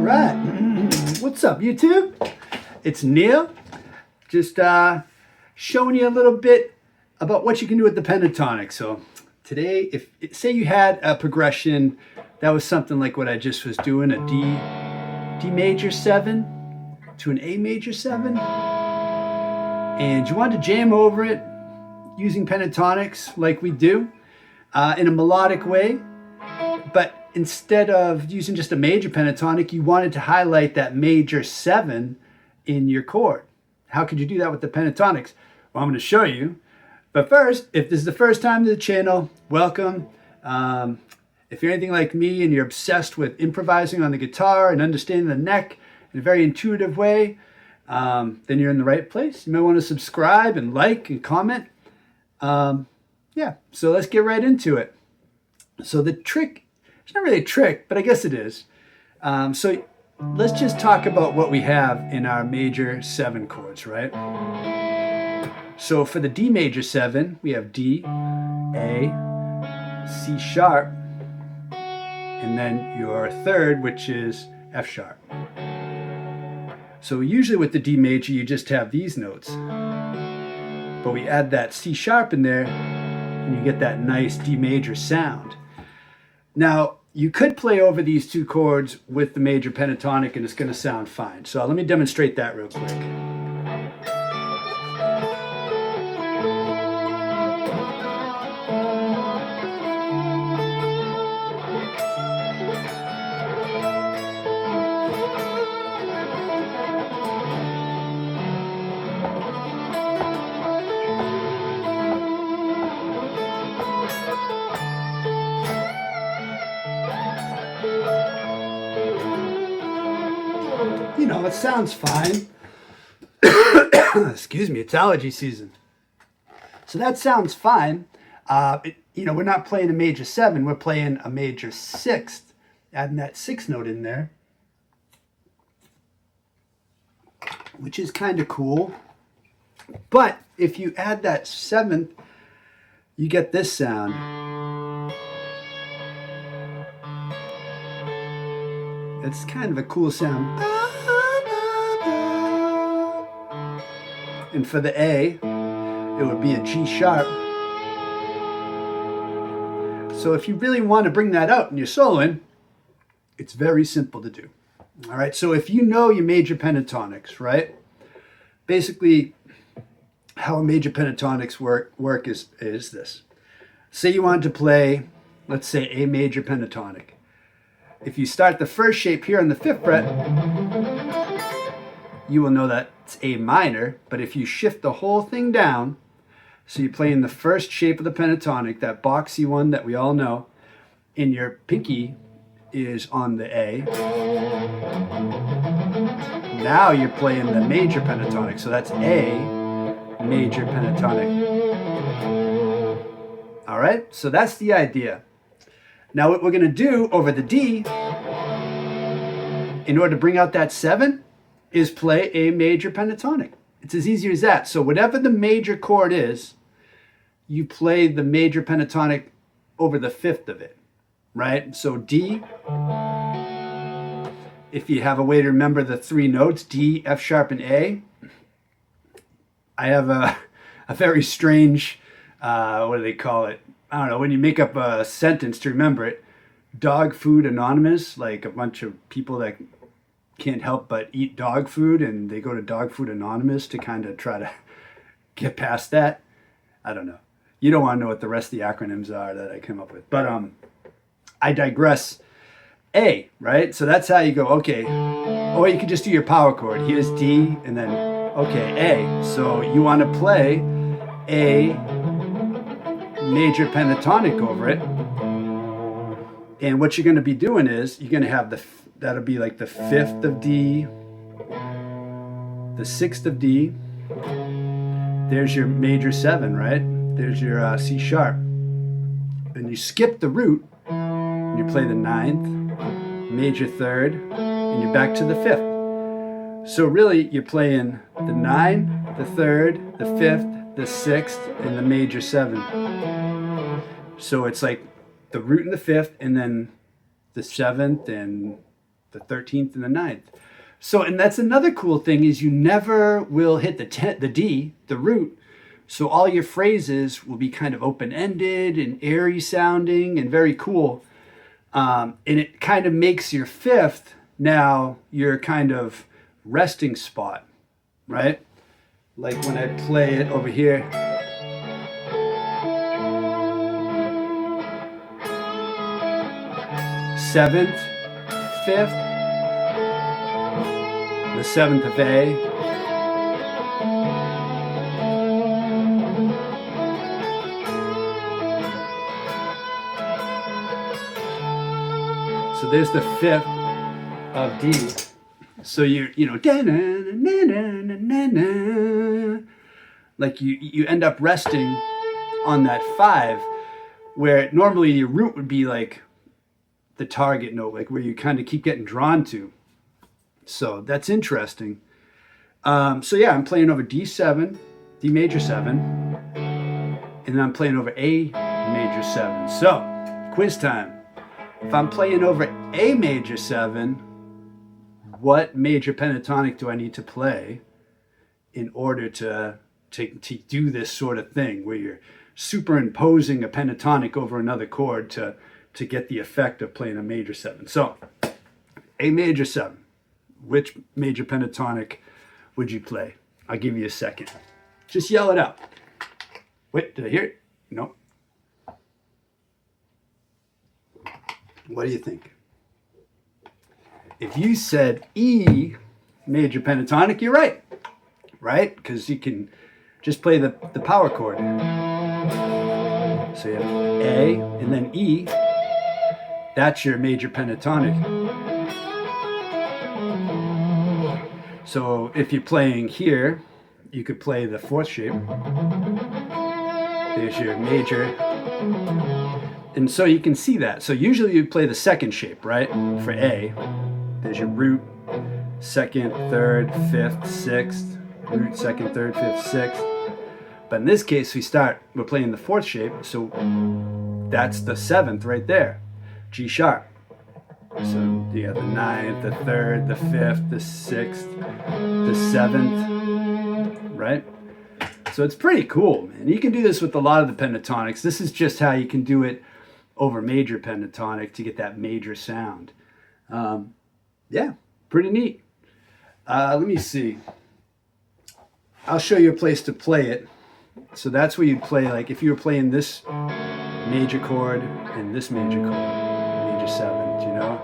right. What's up, YouTube? It's Neil. Just showing you a little bit about what you can do with the pentatonic. So today, if say you had a progression that was something like what I just was doing, a D major 7 to an A major 7, and you wanted to jam over it using pentatonics like we do in a melodic way, but instead of using just a major pentatonic, you wanted to highlight that major 7 in your chord. How could you do that with the pentatonics? Well, I'm going to show you. But first, if this is the first time to the channel, welcome. If you're anything like me and you're obsessed with improvising on the guitar and understanding the neck in a very intuitive way, then you're in the right place. You might want to subscribe and like and comment. Yeah, so let's get right into it. So the trick, it's not really a trick, but I guess it is. So let's just talk about what we have in our major 7 chords, right? So for the D major 7, we have D, A, C sharp, and then your third, which is F sharp. So usually with the D major, you just have these notes. But we add that C sharp in there, and you get that nice D major sound. Now, you could play over these two chords with the major pentatonic and it's going to sound fine. So let me demonstrate that real quick. You know, it sounds fine. Excuse me, it's allergy season. So that sounds fine. You know, we're not playing a major 7, we're playing a major 6th, adding that 6th note in there, which is kind of cool. But if you add that 7th, you get this sound. It's kind of a cool sound. And for the A, it would be a G sharp. So if you really want to bring that out in your soloing, it's very simple to do. All right, so if you know your major pentatonics, right? Basically, how a major pentatonics work is this. Say you want to play, let's say, A major pentatonic. If you start the first shape here on the 5th fret, you will know that it's A minor, but if you shift the whole thing down, so you're playing the first shape of the pentatonic, that boxy one that we all know, and your pinky is on the A. Now you're playing the major pentatonic, so that's A major pentatonic. All right, so that's the idea. Now what we're going to do over the D, in order to bring out that 7, is play a major pentatonic. It's as easy as that. So whatever the major chord is, you play the major pentatonic over the 5th of it, right? So D, if you have a way to remember the 3 notes, D, F sharp, and A, I have a very strange, what do they call it? I don't know, when you make up a sentence to remember it, dog food anonymous, like a bunch of people that can't help but eat dog food and they go to Dog Food Anonymous to kind of try to get past that. I don't know. You don't want to know what the rest of the acronyms are that I came up with. But I digress. A, right? So that's how you go, okay. Or you could just do your power chord. Here's D and then, okay, A. So you want to play A major pentatonic over it. And what you're going to be doing is you're going to have that'll be like the 5th of D, the 6th of D. There's your major 7, right? There's your C sharp. And you skip the root, and you play the 9th, major 3rd, and you're back to the 5th. So really, you're playing the 9, the 3rd, the 5th, the 6th, and the major 7. So it's like the root in the 5th, and then the 7th, and the 13th and the 9th. So, and that's another cool thing is you never will hit the D, the root. So all your phrases will be kind of open-ended and airy sounding and very cool. And it kind of makes your 5th now your kind of resting spot, right? Like when I play it over here. Seventh, 5th, the 7th of A. So there's the 5th of D. So you know, like you end up resting on that 5, where normally your root would be like the target note, like where you kind of keep getting drawn to. So that's interesting. So yeah, I'm playing over D7, D major 7, and then I'm playing over A major 7. So, quiz time. If I'm playing over A major 7, what major pentatonic do I need to play in order to do this sort of thing where you're superimposing a pentatonic over another chord to get the effect of playing a major 7? So, A major 7. Which major pentatonic would you play? I'll give you a second. Just yell it out. Wait, did I hear it? No. What do you think? If you said E major pentatonic, you're right. Right? Because you can just play the power chord. So you have A and then E. That's your major pentatonic. So if you're playing here, you could play the 4th shape. There's your major. And so you can see that. So usually you play the 2nd shape, right? For A. There's your root, 2nd, 3rd, 5th, 6th. Root, 2nd, 3rd, 5th, 6th. But in this case, we're playing the 4th shape. So that's the 7th right there. G sharp. So you have the 9th, the 3rd, the 5th, the 6th, the 7th, right? So it's pretty cool, man. You can do this with a lot of the pentatonics. This is just how you can do it over major pentatonic to get that major sound. Yeah, pretty neat. Let me see. I'll show you a place to play it. So that's where you'd play, like if you were playing this major chord and this major chord, major 7, do you know?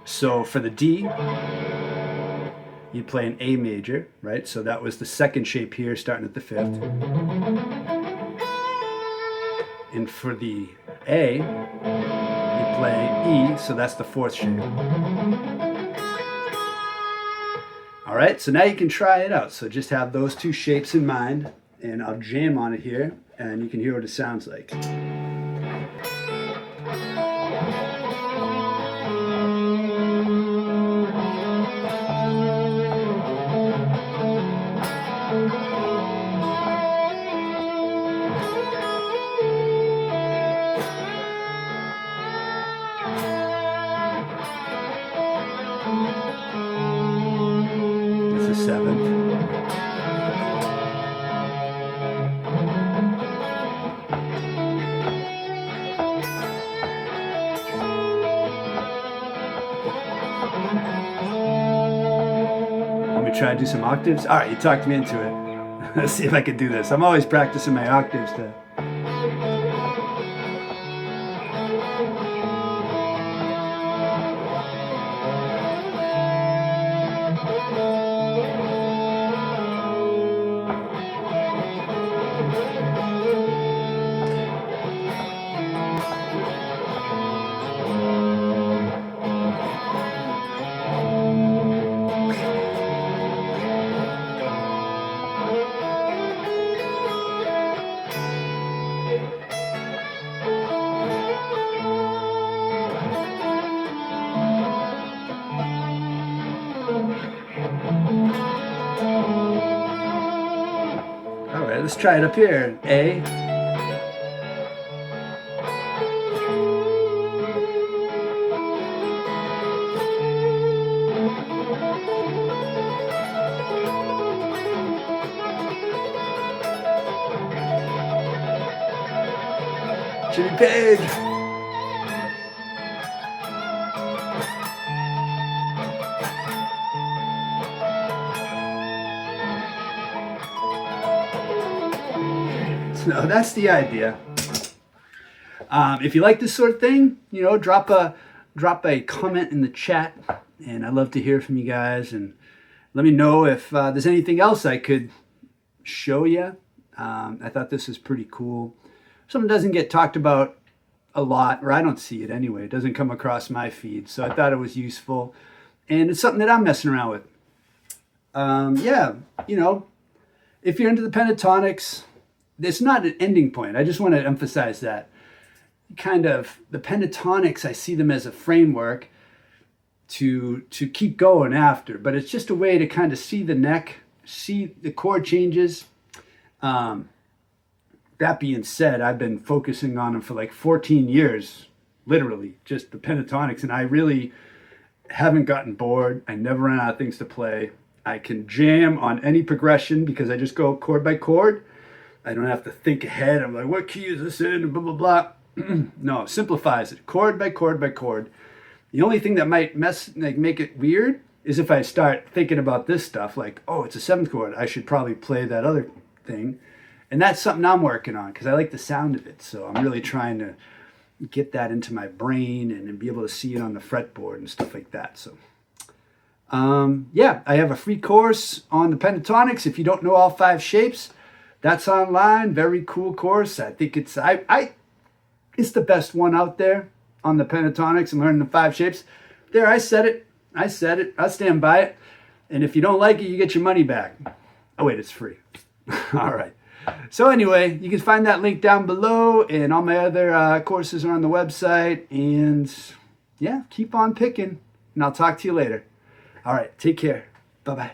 So for the D, you'd play an A major, right? So that was the 2nd shape here, starting at the 5th. And for the A, you play E, so that's the 4th shape. All right, so now you can try it out. So just have those 2 shapes in mind, and I'll jam on it here, and you can hear what it sounds like. It's the 7th. Let me try to do some octaves. All right, you talked me into it. Let's see if I can do this. I'm always practicing my octaves to... Let's try it up here. A. Jimmy Page. So that's the idea. If you like this sort of thing, you know, drop a comment in the chat, and I'd love to hear from you guys. And let me know if there's anything else I could show you. I thought this was pretty cool. Something doesn't get talked about a lot, or I don't see it anyway. It doesn't come across my feed, so I thought it was useful, and it's something that I'm messing around with. Yeah, you know, if you're into the pentatonics, it's not an ending point. I just want to emphasize that. Kind of the pentatonics, I see them as a framework to keep going after, but it's just a way to kind of see the neck, see the chord changes. That being said, I've been focusing on them for like 14 years, literally, just the pentatonics, and I really haven't gotten bored. I never run out of things to play. I can jam on any progression because I just go chord by chord. I don't have to think ahead. I'm like, what key is this in? Blah, blah, blah. No, it simplifies it. Chord by chord by chord. The only thing that might make it weird is if I start thinking about this stuff, like, oh, it's a seventh chord. I should probably play that other thing. And that's something I'm working on because I like the sound of it. So I'm really trying to get that into my brain and be able to see it on the fretboard and stuff like that. So, yeah, I have a free course on the pentatonics. If you don't know all 5 shapes, that's online. Very cool course. I think it's it's the best one out there on the pentatonics and learning the 5 shapes. There, I said it. I stand by it. And if you don't like it, you get your money back. Oh, wait, it's free. All right. So anyway, you can find that link down below, and all my other courses are on the website. And yeah, keep on picking, and I'll talk to you later. All right, take care. Bye-bye.